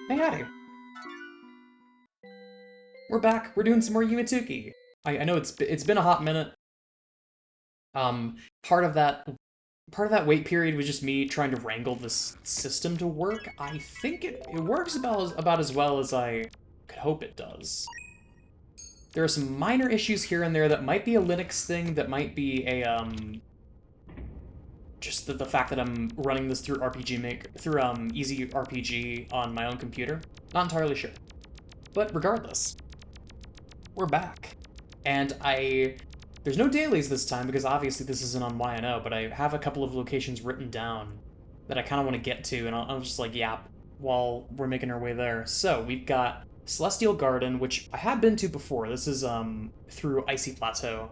Hey, howdy. We're back. We're doing some more Yume. I know it's been a hot minute. Um, part of that part of that wait period was just me trying to wrangle this system to work. I think it works about as well as I could hope it does. There are some minor issues here and there that might be a Linux thing, that might be a just the fact that I'm running this through Easy RPG on my own computer. Not entirely sure. But regardless, we're back. And there's no dailies this time because obviously this isn't on YNO, but I have a couple of locations written down that I kind of want to get to, and I'll just like yap while we're making our way there. So we've got Celestial Garden, which I have been to before. This is through Icy Plateau,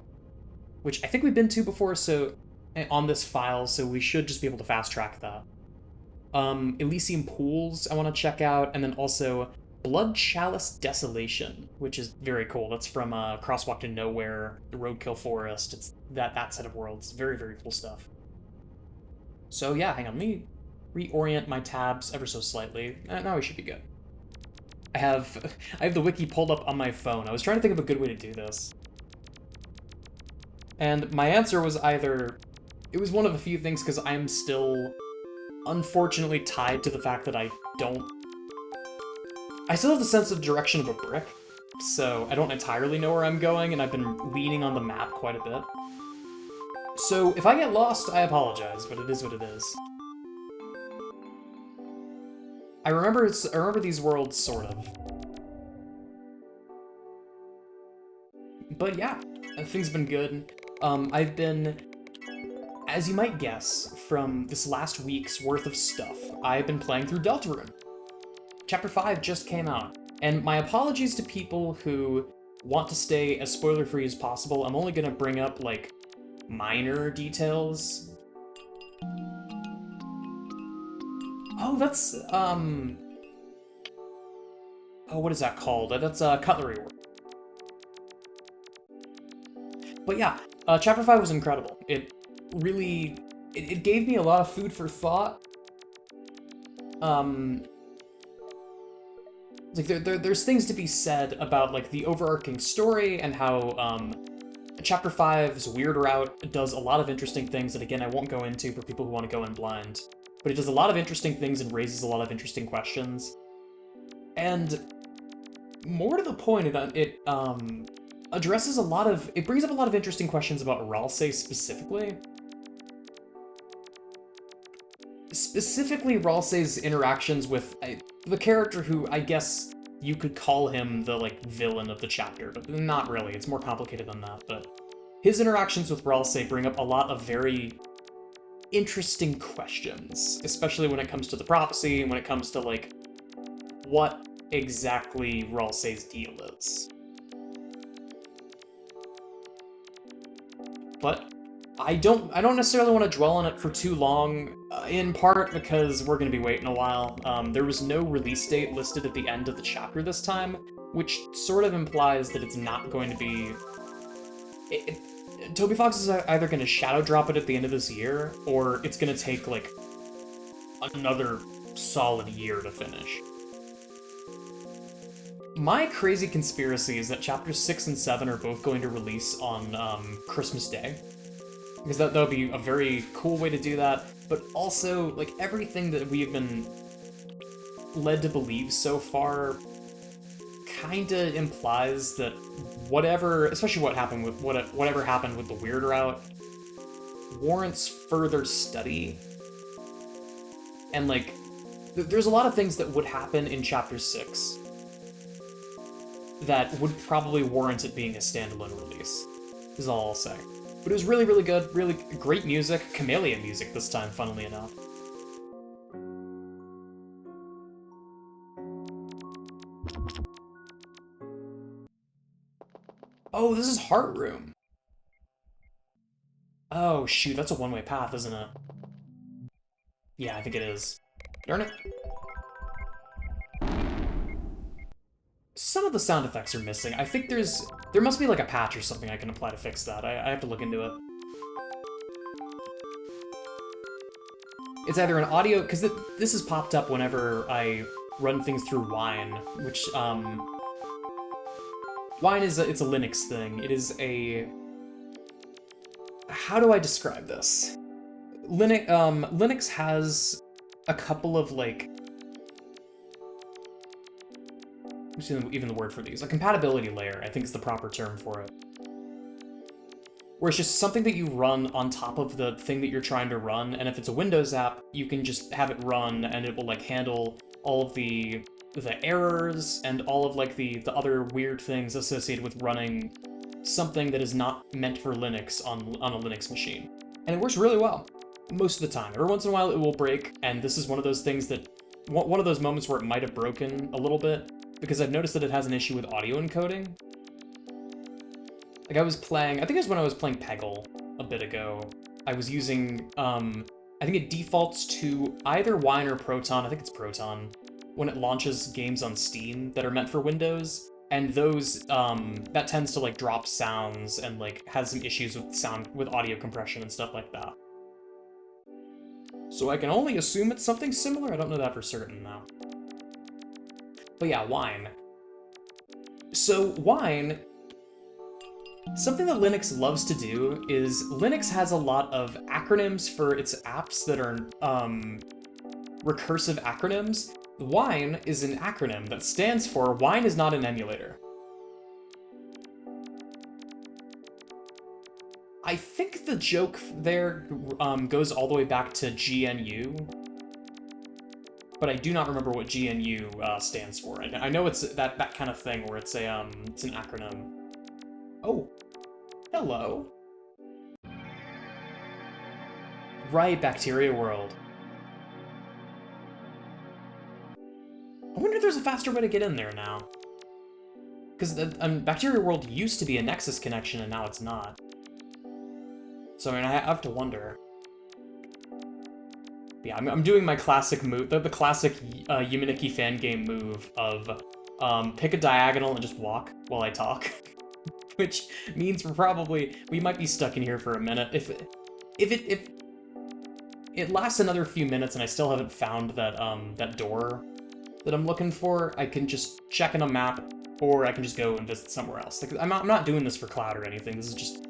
which I think we've been to before, so on this file, so we should just be able to fast track that. Elysium Pools I want to check out, and then also Blood Chalice Desolation, which is very cool. That's from Crosswalk to Nowhere, the Roadkill Forest. It's that set of worlds. Very, very cool stuff. So yeah, hang on, let me reorient my tabs ever so slightly. Now we should be good. I have the wiki pulled up on my phone. I was trying to think of a good way to do this. And my answer was it was one of a few things because I'm still unfortunately tied to the fact that I still have the sense of direction of a brick, so I don't entirely know where I'm going, and I've been leaning on the map quite a bit. So if I get lost, I apologize, but it is what it is. I remember these worlds, sort of. But yeah, things have been good. I've been, as you might guess, from this last week's worth of stuff, I've been playing through Deltarune. Chapter 5 just came out, and my apologies to people who want to stay as spoiler-free as possible. I'm only gonna bring up, like, minor details. Oh, that's, oh, what is that called? That's, Cutlery Work. But yeah, Chapter 5 was incredible. It really, it gave me a lot of food for thought. Like there's things to be said about like the overarching story and how Chapter 5's weird route does a lot of interesting things that again I won't go into for people who want to go in blind, but it does a lot of interesting things and raises a lot of interesting questions. And more to the point, it addresses it brings up a lot of interesting questions about Ralsei specifically. Specifically Ralsei's interactions with the character who I guess you could call him the like villain of the chapter, but not really, it's more complicated than that. But his interactions with Ralsei bring up a lot of very interesting questions, especially when it comes to the prophecy and when it comes to like what exactly Ralsei's deal is. But I don't necessarily want to dwell on it for too long, in part because we're going to be waiting a while. There was no release date listed at the end of the chapter this time, which sort of implies that it's not going to be... Toby Fox is either going to shadow drop it at the end of this year, or it's going to take, like, another solid year to finish. My crazy conspiracy is that Chapters 6 and 7 are both going to release on Christmas Day. Because that would be a very cool way to do that, but also, like, everything that we've been led to believe so far kinda implies that whatever, especially whatever happened with the weird route, warrants further study. And, like, there's a lot of things that would happen in Chapter 6 that would probably warrant it being a standalone release, is all I'll say. But it was really, really good, really great music, chameleon music this time, funnily enough. Oh, this is Heart Room. Oh, shoot, that's a one-way path, isn't it? Yeah, I think it is. Darn it. Some of the sound effects are missing. I think there must be like a patch or something I can apply to fix that. I have to look into it. It's either an audio, because this has popped up whenever I run things through Wine, which, Wine is it's a Linux thing. It is a... How do I describe this? Linux has a couple of, like... What's even the word for these? A compatibility layer, I think is the proper term for it. Where it's just something that you run on top of the thing that you're trying to run, and if it's a Windows app, you can just have it run, and it will, like, handle all of the errors and all of, like, the other weird things associated with running something that is not meant for Linux on a Linux machine. And it works really well, most of the time. Every once in a while it will break, and this is one of those things that... One of those moments where it might have broken a little bit, because I've noticed that it has an issue with audio encoding. Like, I was playing... I think it was when I was playing Peggle a bit ago. I was using, I think it defaults to either Wine or Proton. I think it's Proton. When it launches games on Steam that are meant for Windows. And those, that tends to, like, drop sounds and, like, has some issues with audio compression and stuff like that. So I can only assume it's something similar. I don't know that for certain, though. But yeah, Wine. So, Wine... Something that Linux loves to do is Linux has a lot of acronyms for its apps that are recursive acronyms. Wine is an acronym that stands for Wine is not an emulator. I think the joke there goes all the way back to GNU, but I do not remember what GNU stands for. I know it's that kind of thing where it's it's an acronym. Oh, hello. Right, Bacteria World. I wonder if there's a faster way to get in there now. Because Bacteria World used to be a Nexus connection, and now it's not. So, I mean, I have to wonder. Yeah, I'm doing my classic move, the classic Yume Nikki fan game move of pick a diagonal and just walk while I talk. Which means we might be stuck in here for a minute. If it lasts another few minutes and I still haven't found that door that I'm looking for, I can just check in a map, or I can just go and visit somewhere else. Like, I'm not doing this for clout or anything. This is just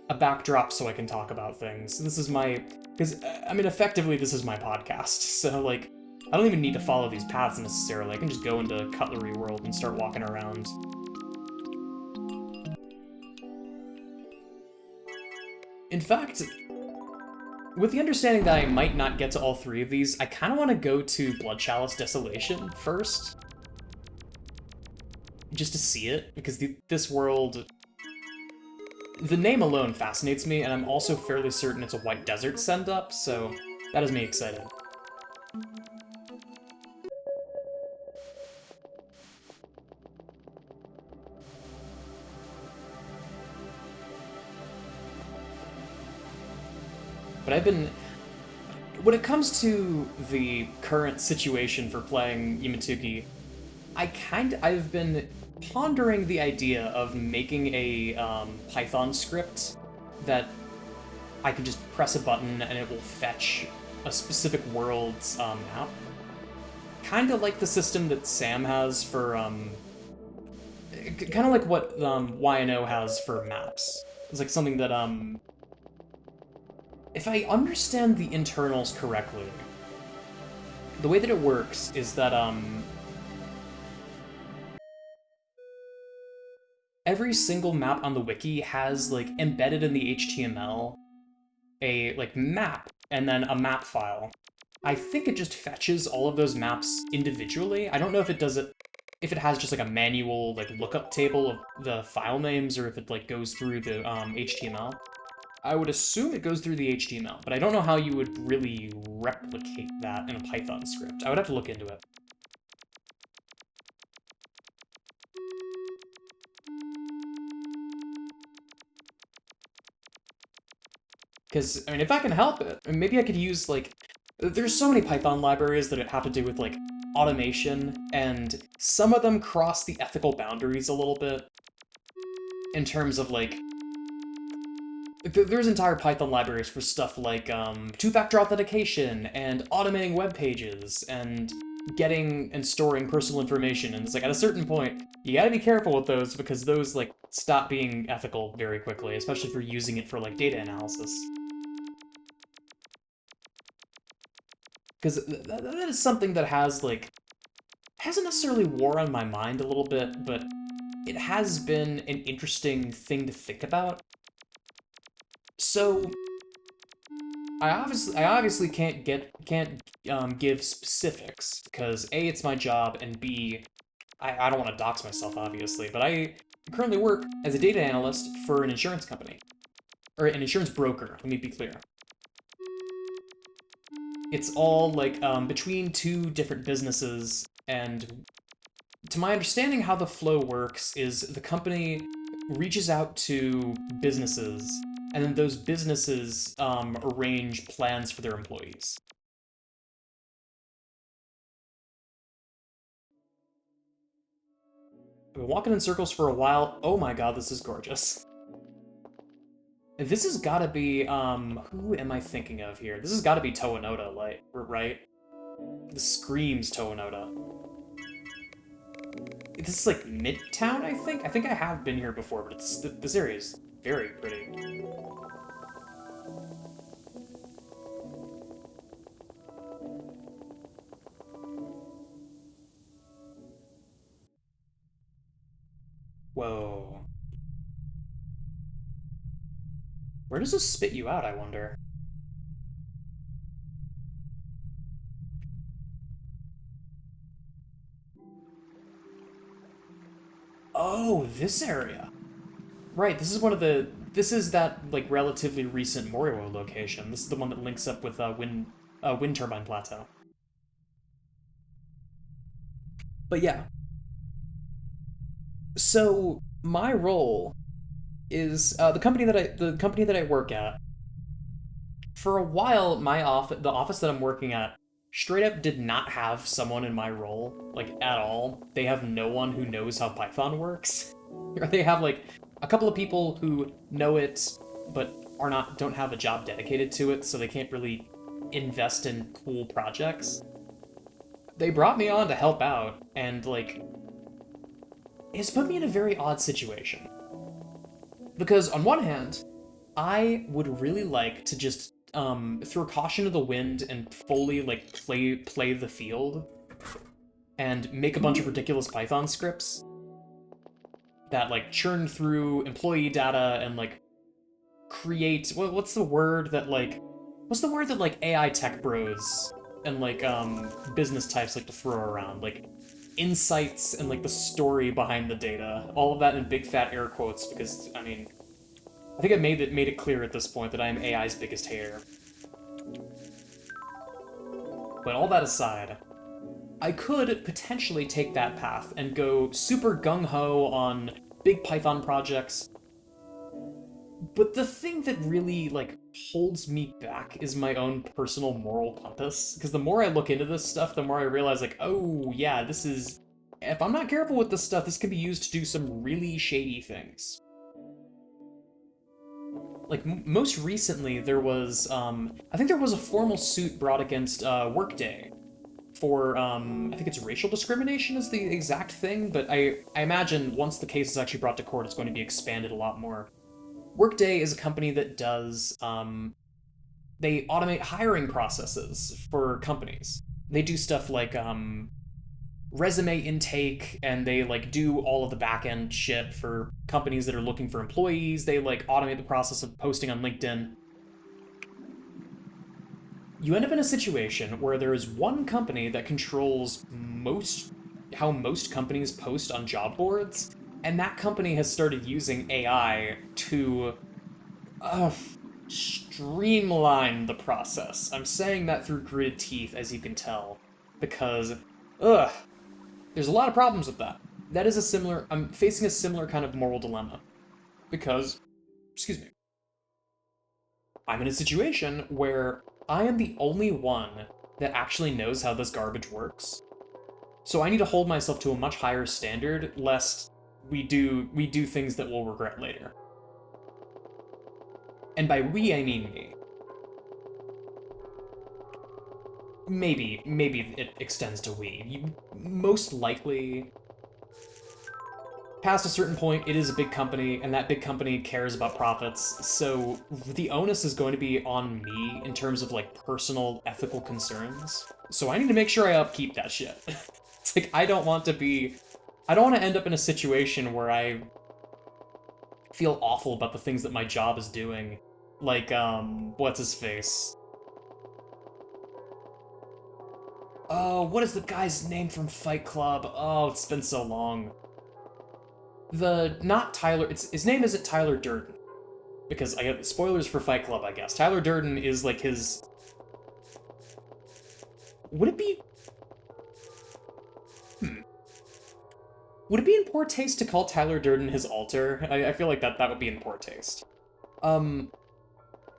a backdrop so I can talk about things. This is because, I mean, effectively, this is my podcast. So, like, I don't even need to follow these paths necessarily. I can just go into Cutlery World and start walking around. In fact, with the understanding that I might not get to all three of these, I kind of want to go to Blood Chalice Desolation first. Just to see it, because this world... The name alone fascinates me, and I'm also fairly certain it's a White Desert send-up, so that has me excited. But when it comes to the current situation for playing Yumatuki, I've been pondering the idea of making a Python script that I can just press a button and it will fetch a specific world's map. Kind of like the system that Sam has for, kind of like what YNO has for maps. It's like something that, if I understand the internals correctly, the way that it works is that, every single map on the wiki has, like, embedded in the HTML a, like, map, and then a map file. I think it just fetches all of those maps individually. I don't know if it does it, if it has just, like, a manual, like, lookup table of the file names, or if it, like, goes through the HTML. I would assume it goes through the HTML, but I don't know how you would really replicate that in a Python script. I would have to look into it. Because, I mean, if I can help it, maybe I could use, like... There's so many Python libraries that have to do with, like, automation, and some of them cross the ethical boundaries a little bit in terms of, like... There's entire Python libraries for stuff like two-factor authentication and automating web pages and getting and storing personal information, and it's like, at a certain point, you gotta be careful with those, because those, like, stop being ethical very quickly, especially if you're using it for, like, data analysis. Because that is something that has, like, hasn't necessarily wore on my mind a little bit, but it has been an interesting thing to think about. So, I obviously can't give specifics, because A, it's my job, and B, I don't want to dox myself, obviously, but I currently work as a data analyst for an insurance company. Or an insurance broker, let me be clear. It's all, like, between two different businesses, and to my understanding, how the flow works is the company reaches out to businesses, and then those businesses arrange plans for their employees. I've been walking in circles for a while. Oh my god, this is gorgeous. This has gotta be, who am I thinking of here? This has gotta be Toa-Noda, like, right? This screams Toa-Noda. This is like Midtown, I think? I think I have been here before, but this area is very pretty. Whoa. Where does this spit you out, I wonder? Oh, this area. Right, this is one of the... This is that, like, relatively recent Morio location. This is the one that links up with Wind Turbine Plateau. But yeah. So, my role is the company that I work at. For a while, the office that I'm working at, straight up did not have someone in my role, like, at all. They have no one who knows how Python works. Or they have, like, a couple of people who know it, but don't have a job dedicated to it, so they can't really invest in cool projects. They brought me on to help out, and, like, it's put me in a very odd situation. Because, on one hand, I would really like to just throw caution to the wind and fully, like, play the field and make a bunch of ridiculous Python scripts that, like, churn through employee data and, like, create... what's the word that, like, AI tech bros and, like, business types like to throw around? Like, insights and, like, the story behind the data. All of that in big fat air quotes, because, I mean... I think I've made it clear at this point that I am AI's biggest hater. But all that aside, I could potentially take that path and go super gung-ho on big Python projects. But the thing that really, like, holds me back is my own personal moral compass. Because the more I look into this stuff, the more I realize, like, oh, yeah, this is... If I'm not careful with this stuff, this can be used to do some really shady things. Like, most recently, there was, I think there was a formal suit brought against, Workday for, I think it's racial discrimination is the exact thing, but I imagine once the case is actually brought to court, it's going to be expanded a lot more. Workday is a company that does, they automate hiring processes for companies. They do stuff like, resume intake, and they, like, do all of the back-end shit for companies that are looking for employees. They, like, automate the process of posting on LinkedIn. You end up in a situation where there is one company that controls how most companies post on job boards, and that company has started using AI to streamline the process. I'm saying that through gritted teeth, as you can tell, because, there's a lot of problems with that. I'm facing a similar kind of moral dilemma. Because, excuse me, I'm in a situation where I am the only one that actually knows how this garbage works. So I need to hold myself to a much higher standard, lest we do things that we'll regret later. And by we, I mean me. maybe it extends to we. You most likely, past a certain point, it is a big company, and that big company cares about profits, so the onus is going to be on me in terms of, like, personal ethical concerns. So I need to make sure I upkeep that shit. It's like, I don't want to end up in a situation where I feel awful about the things that my job is doing. Like, what's his face? Oh, what is the guy's name from Fight Club? Oh, it's been so long. Not Tyler, his name isn't Tyler Durden. Because I get spoilers for Fight Club, I guess. Tyler Durden is like his... Would it be... Would it be in poor taste to call Tyler Durden his alter? I feel like that would be in poor taste.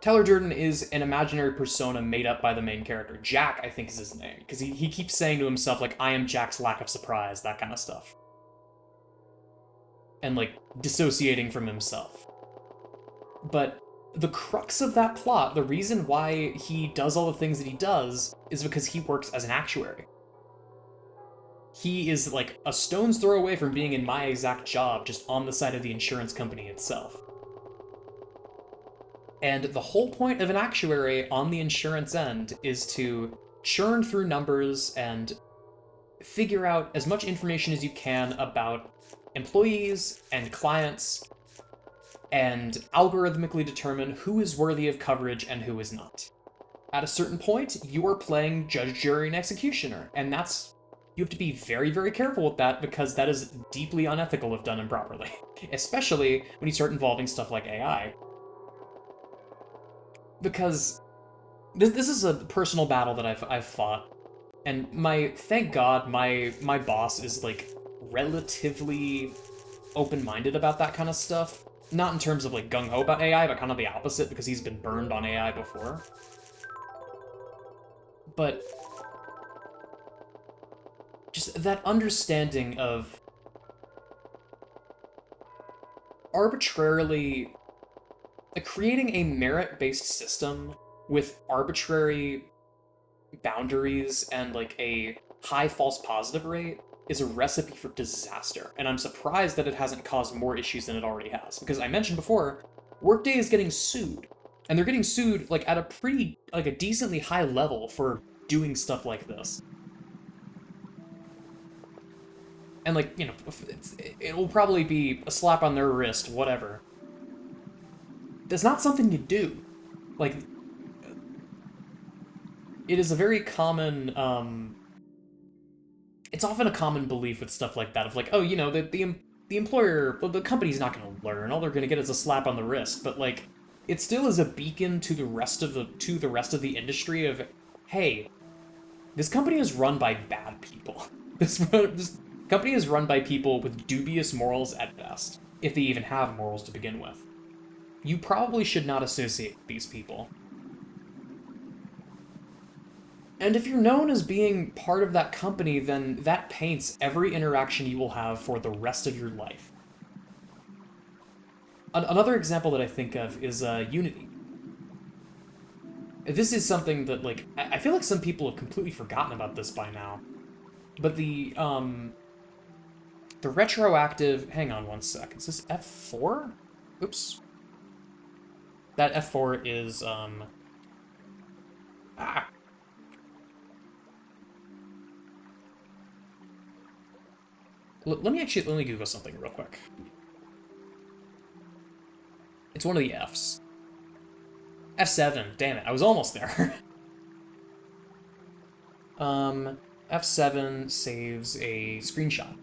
Tyler Durden is an imaginary persona made up by the main character. Jack, I think, is his name. Because he keeps saying to himself, like, I am Jack's lack of surprise, that kind of stuff. And, like, dissociating from himself. But the crux of that plot, the reason why he does all the things that he does, is because he works as an actuary. He is, like, a stone's throw away from being in my exact job, just on the side of the insurance company itself. And the whole point of an actuary on the insurance end is to churn through numbers and figure out as much information as you can about employees and clients and algorithmically determine who is worthy of coverage and who is not. At a certain point, you are playing judge, jury, and executioner, and you have to be very, very careful with that because that is deeply unethical if done improperly, especially when you start involving stuff like AI. Because this is a personal battle that I've fought, and thank God my boss is, like, relatively open-minded about that kind of stuff. Not in terms of, like, gung-ho about AI, but kind of the opposite, because he's been burned on AI before. But just that understanding of arbitrarily, like, creating a merit-based system with arbitrary boundaries and, like, a high false positive rate is a recipe for disaster, and I'm surprised that it hasn't caused more issues than it already has. Because I mentioned before, Workday is getting sued, and they're getting sued, like, at a decently high level for doing stuff like this. And, like, you know, it'll probably be a slap on their wrist, whatever. That's not something you do. Like, it is a very common, it's often a common belief with stuff like that of, like, oh, you know, the employer, well, the company's not going to learn. All they're going to get is a slap on the wrist. But, like, it still is a beacon to the rest of the industry of, hey, this company is run by bad people. This company is run by people with dubious morals at best, if they even have morals to begin with. You probably should not associate with these people. And if you're known as being part of that company, then that paints every interaction you will have for the rest of your life. Another example that I think of is Unity. This is something that, like, I feel like some people have completely forgotten about this by now. But the retroactive... Hang on one sec. Is this F4? Oops. That F4 is, Let me Google something real quick. It's one of the Fs. F7, damn it, I was almost there. F7 saves a screenshot.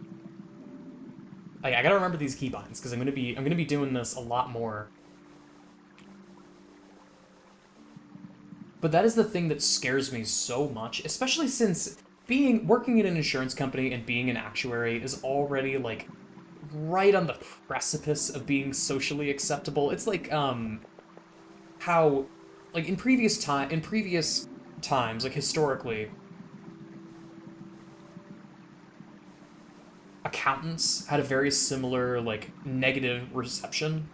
I gotta remember these keybinds, because I'm gonna be doing this a lot more. But that is the thing that scares me so much, especially since working in an insurance company and being an actuary is already, like, right on the precipice of being socially acceptable. It's like, how, like, in previous times, like, historically, accountants had a very similar, like, negative reception.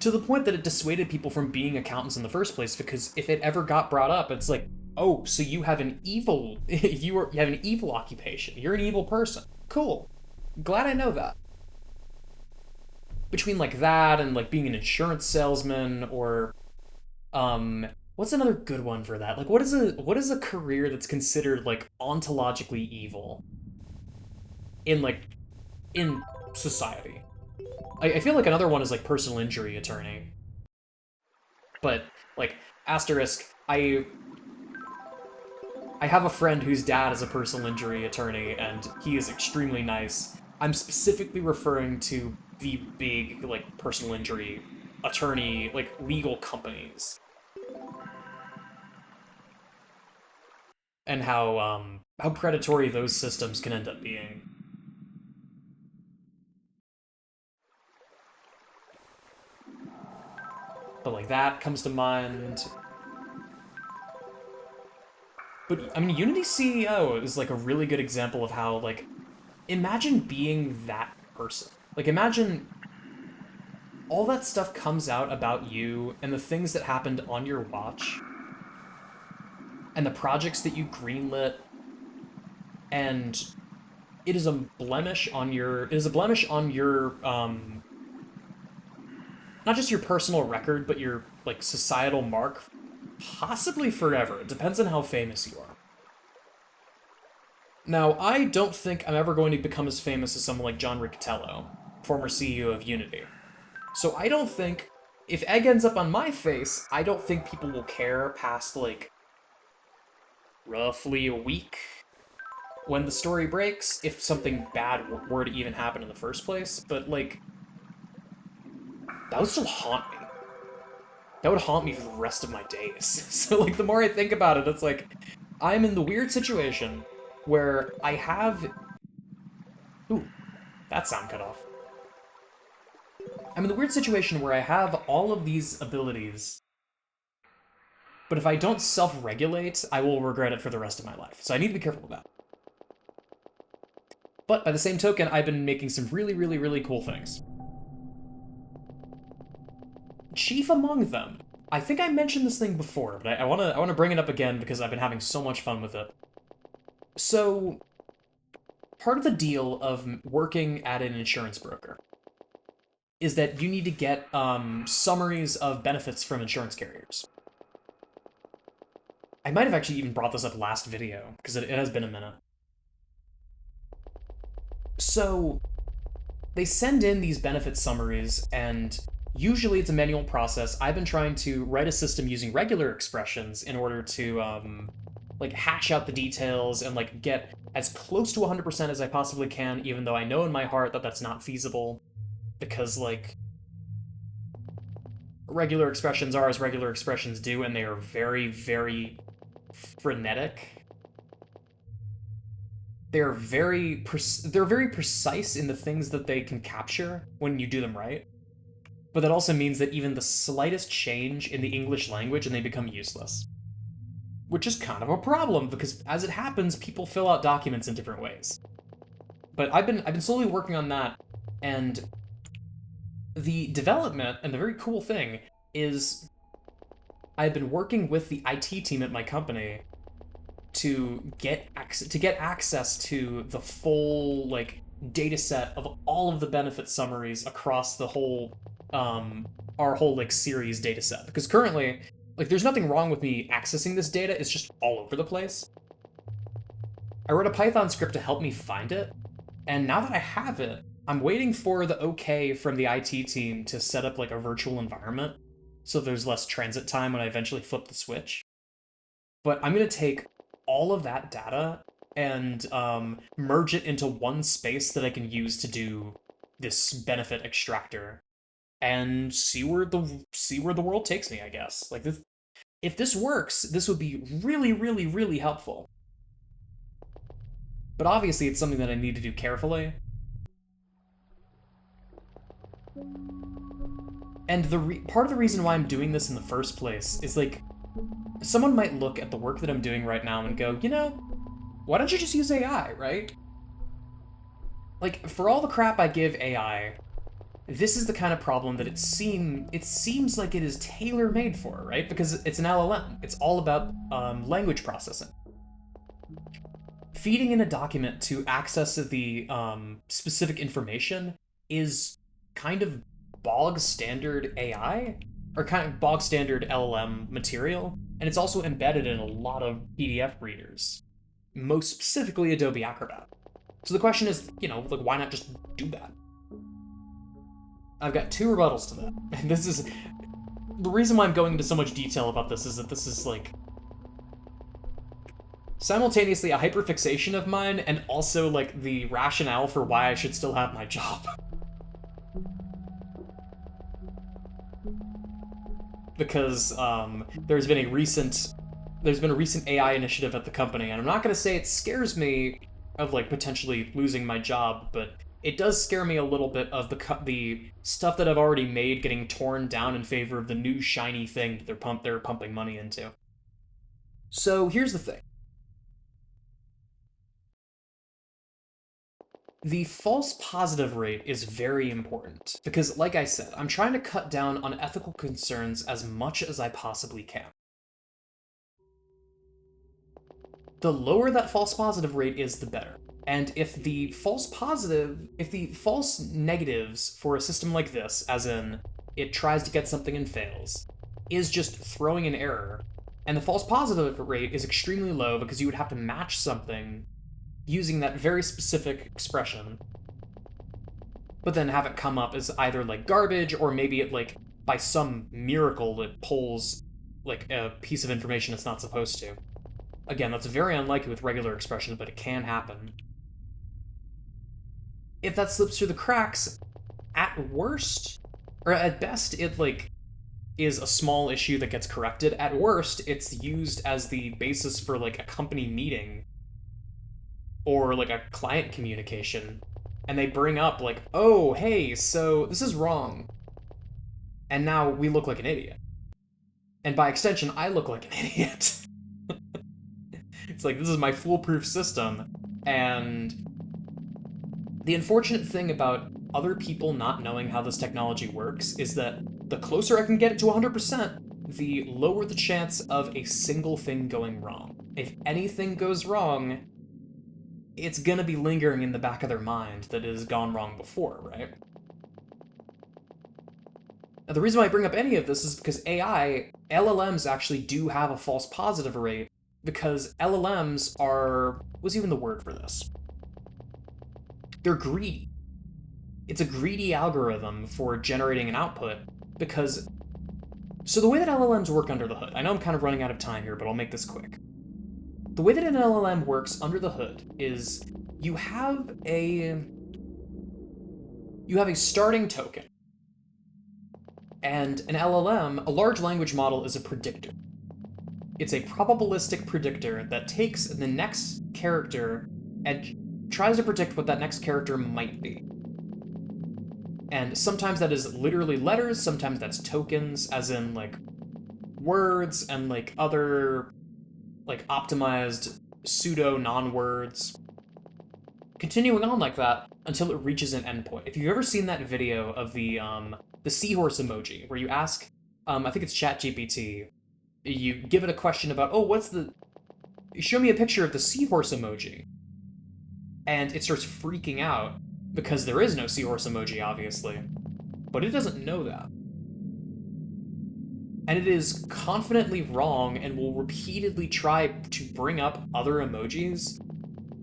to the point that it dissuaded people from being accountants in the first place, because if it ever got brought up, it's like, oh, so you have an evil, you have an evil occupation. You're an evil person. Cool. Glad I know that. Between like that and like being an insurance salesman, or what's another good one for that? Like what is a career that's considered like ontologically evil in society? I feel like another one is like personal injury attorney. But like asterisk, I have a friend whose dad is a personal injury attorney, and he is extremely nice. I'm specifically referring to the big, like, personal injury attorney, like, legal companies. And how predatory those systems can end up being. But, like, that comes to mind. But, I mean, Unity CEO is, like, a really good example of how, like, imagine being that person. Like, imagine all that stuff comes out about you and the things that happened on your watch and the projects that you greenlit, and it is a blemish on your not just your personal record, but your like societal mark, possibly forever. It depends on how famous you are. Now, I don't think I'm ever going to become as famous as someone like John Riccatello, former CEO of Unity. So I don't think, if egg ends up on my face, I don't think people will care past, like, roughly a week when the story breaks, if something bad were to even happen in the first place. But, like, that would still haunt me. That would haunt me for the rest of my days. So, like, the more I think about it, it's like, I'm in the weird situation where I have... Ooh, that sound cut off. I'm in the weird situation where I have all of these abilities, but if I don't self-regulate, I will regret it for the rest of my life. So I need to be careful with that. But by the same token, I've been making some really, really, really cool things. Chief among them, I think I mentioned this thing before, but I wanna bring it up again because I've been having so much fun with it. So, part of the deal of working at an insurance broker is that you need to get summaries of benefits from insurance carriers. I might have actually even brought this up last video, because it has been a minute. So, they send in these benefit summaries, and usually it's a manual process. I've been trying to write a system using regular expressions in order to, like, hash out the details and, like, get as close to 100% as I possibly can, even though I know in my heart that that's not feasible, because, like, regular expressions are as regular expressions do, and they are very, very frenetic. They're very precise in the things that they can capture when you do them right. But that also means that even the slightest change in the English language and they become useless. Which is kind of a problem, because as it happens, people fill out documents in different ways. But I've been slowly working on that, and the development, and the very cool thing, is I've been working with the IT team at my company to get access to the full, like, data set of all of the benefit summaries across the whole, our whole, like, series data set. Because currently, like, there's nothing wrong with me accessing this data, it's just all over the place. I wrote a Python script to help me find it, and now that I have it, I'm waiting for the okay from the IT team to set up, like, a virtual environment, so there's less transit time when I eventually flip the switch. But I'm gonna take all of that data and merge it into one space that I can use to do this benefit extractor, and see where the world takes me, I guess. Like, this, if this works, this would be really, really, really helpful. But obviously, it's something that I need to do carefully. And part of the reason why I'm doing this in the first place is, like, someone might look at the work that I'm doing right now and go, you know, why don't you just use AI, right? Like, for all the crap I give AI, This is the kind of problem that it seems like it is tailor-made for, right? Because it's an LLM. It's all about language processing. Feeding in a document to access the specific information is kind of bog standard AI, or kind of bog standard LLM material, and it's also embedded in a lot of PDF readers, most specifically Adobe Acrobat. So the question is, like, why not just do that? I've got two rebuttals to that. And this is the reason why I'm going into so much detail about this is that this is like simultaneously a hyperfixation of mine and also like the rationale for why I should still have my job. Because there's been a recent AI initiative at the company, and I'm not going to say it scares me of like potentially losing my job, but it does scare me a little bit of the stuff that I've already made getting torn down in favor of the new shiny thing that they're pumping money into. So here's the thing. The false positive rate is very important because, like I said, I'm trying to cut down on ethical concerns as much as I possibly can. The lower that false positive rate is, the better. And if the false negatives for a system like this, as in it tries to get something and fails, is just throwing an error, and the false positive rate is extremely low because you would have to match something using that very specific expression, but then have it come up as either like garbage, or maybe it like by some miracle it pulls like a piece of information it's not supposed to. Again, that's very unlikely with regular expressions, but it can happen. If that slips through the cracks, at worst, or at best, it like is a small issue that gets corrected. At worst, it's used as the basis for like a company meeting or like a client communication, and they bring up like, oh, hey, so this is wrong. And now we look like an idiot. And by extension, I look like an idiot. It's like, this is my foolproof system, and the unfortunate thing about other people not knowing how this technology works is that the closer I can get it to 100%, the lower the chance of a single thing going wrong. If anything goes wrong, it's gonna be lingering in the back of their mind that it has gone wrong before, right? Now, the reason why I bring up any of this is because LLMs actually do have a false positive rate, because LLMs are, what's even the word for this? They're greedy. It's a greedy algorithm for generating an output, because... So the way that LLMs work under the hood, I know I'm kind of running out of time here, but I'll make this quick. The way that an LLM works under the hood is you have a starting token. And an LLM, a large language model, is a predictor. It's a probabilistic predictor that takes the next character and tries to predict what that next character might be. And sometimes that is literally letters, sometimes that's tokens, as in, like, words and, like, other, like, optimized pseudo-non-words. Continuing on like that until it reaches an endpoint. If you've ever seen that video of the seahorse emoji, where you ask, I think it's ChatGPT, you give it a question about, oh, show me a picture of the seahorse emoji. And it starts freaking out, because there is no seahorse emoji, obviously. But it doesn't know that. And it is confidently wrong and will repeatedly try to bring up other emojis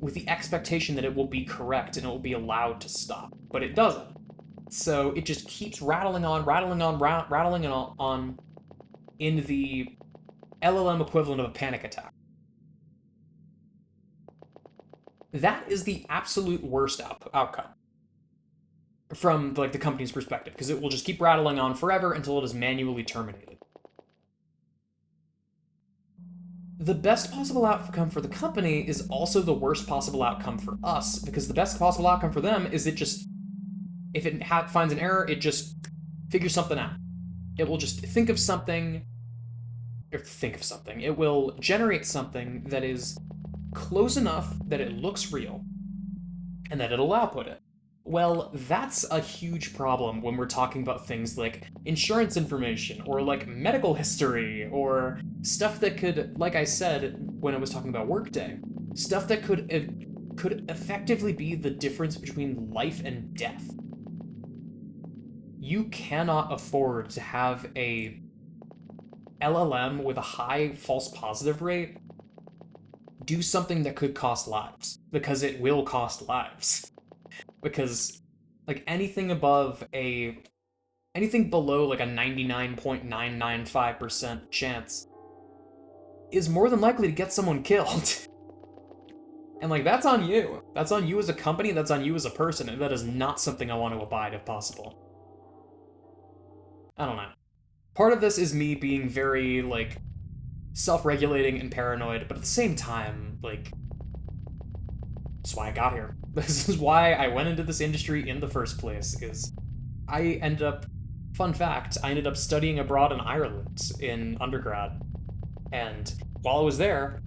with the expectation that it will be correct and it will be allowed to stop. But it doesn't. So it just keeps rattling on in the LLM equivalent of a panic attack. That is the absolute worst outcome from like the company's perspective, because it will just keep rattling on forever until it is manually terminated. The best possible outcome for the company is also the worst possible outcome for us, because the best possible outcome for them is if it finds an error, it just figures something out. It will just think of something. It will generate something that is close enough that it looks real, and that it'll output it. Well, that's a huge problem when we're talking about things like insurance information, or like medical history, or stuff that could, like I said when I was talking about Workday, stuff that could effectively be the difference between life and death. You cannot afford to have a LLM with a high false positive rate do something that could cost lives, because it will cost lives. Because, like, anything below like a 99.995% chance is more than likely to get someone killed. And, like, that's on you. That's on you as a company, that's on you as a person, and that is not something I want to abide if possible. I don't know. Part of this is me being very, like, self-regulating and paranoid, but at the same time, like, that's why I got here. This is why I went into this industry in the first place, is I ended up, fun fact, I ended up studying abroad in Ireland in undergrad. And while I was there,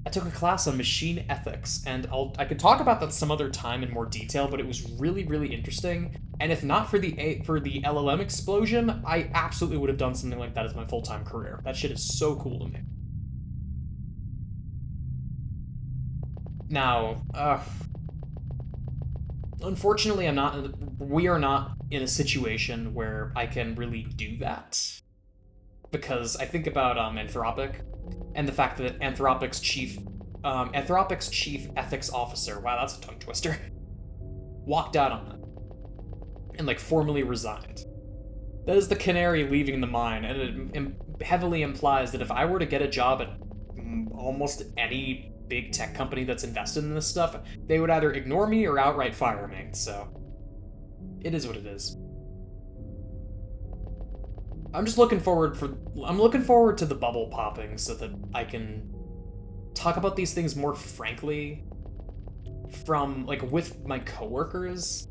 I took a class on machine ethics, and I could talk about that some other time in more detail, but it was really, really interesting. And if not for the LLM explosion, I absolutely would have done something like that as my full-time career. That shit is so cool to me. Now, unfortunately, we are not in a situation where I can really do that. Because I think about Anthropic, and the fact that Anthropic's chief ethics officer, wow, that's a tongue twister, walked out on it, and, like, formally resigned. That is the canary leaving the mine, and it heavily implies that if I were to get a job at almost any big tech company that's invested in this stuff, they would either ignore me or outright fire me, so it is what it is. I'm looking forward to the bubble popping so that I can talk about these things more frankly from, like, with my coworkers.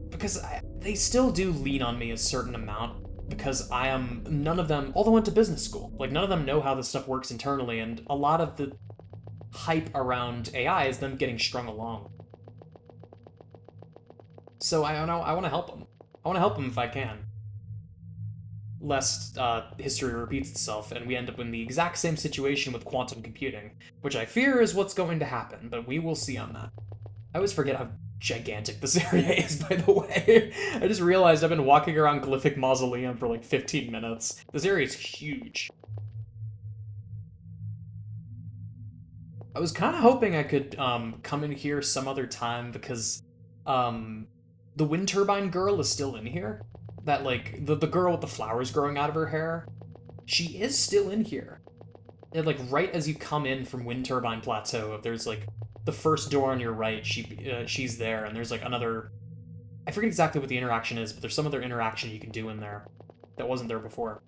Because they still do lean on me a certain amount, because none of them, although I went to business school, like, none of them know how this stuff works internally, and a lot of the hype around AI is them getting strung along. So I want to help them. I want to help them if I can. Lest history repeats itself and we end up in the exact same situation with quantum computing, which I fear is what's going to happen, but we will see on that. I always forget how gigantic this area is, by the way. I just realized I've been walking around Glyphic Mausoleum for like 15 minutes. This area is huge. I was kind of hoping I could come in here some other time, because the wind turbine girl is still in here. That, like, the girl with the flowers growing out of her hair, she is still in here. And, like, right as you come in from Wind Turbine Plateau, there's, like, the first door on your right, she's there, and there's, like, another... I forget exactly what the interaction is, but there's some other interaction you can do in there that wasn't there before.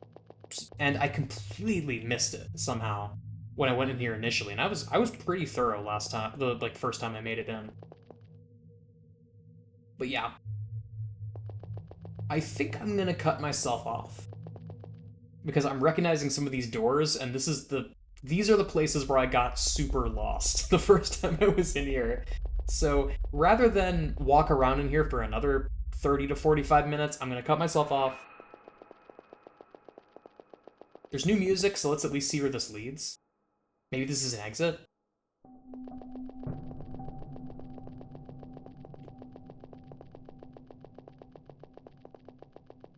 And I completely missed it, somehow, when I went in here initially, and I was pretty thorough last time, first time I made it in. But yeah. I think I'm gonna cut myself off, because I'm recognizing some of these doors, and these are the places where I got super lost the first time I was in here. So rather than walk around in here for another 30 to 45 minutes, I'm gonna cut myself off. There's new music, so let's at least see where this leads. Maybe this is an exit?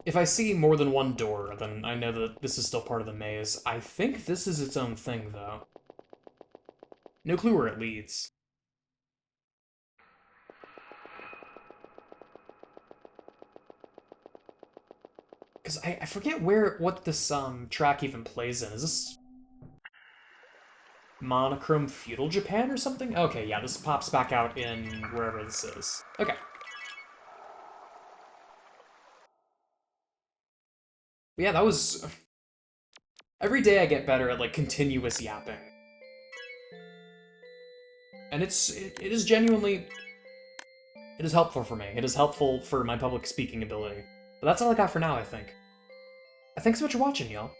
If I see more than one door, then I know that this is still part of the maze. I think this is its own thing, though. No clue where it leads. Because I forget what this track even plays in. Is this monochrome feudal Japan or something? Okay, yeah, this pops back out in wherever this is. Okay. But yeah, that was... Every day I get better at, like, continuous yapping. And it is genuinely... It is helpful for me. It is helpful for my public speaking ability. But that's all I got for now, I think. Thanks so much for watching, y'all.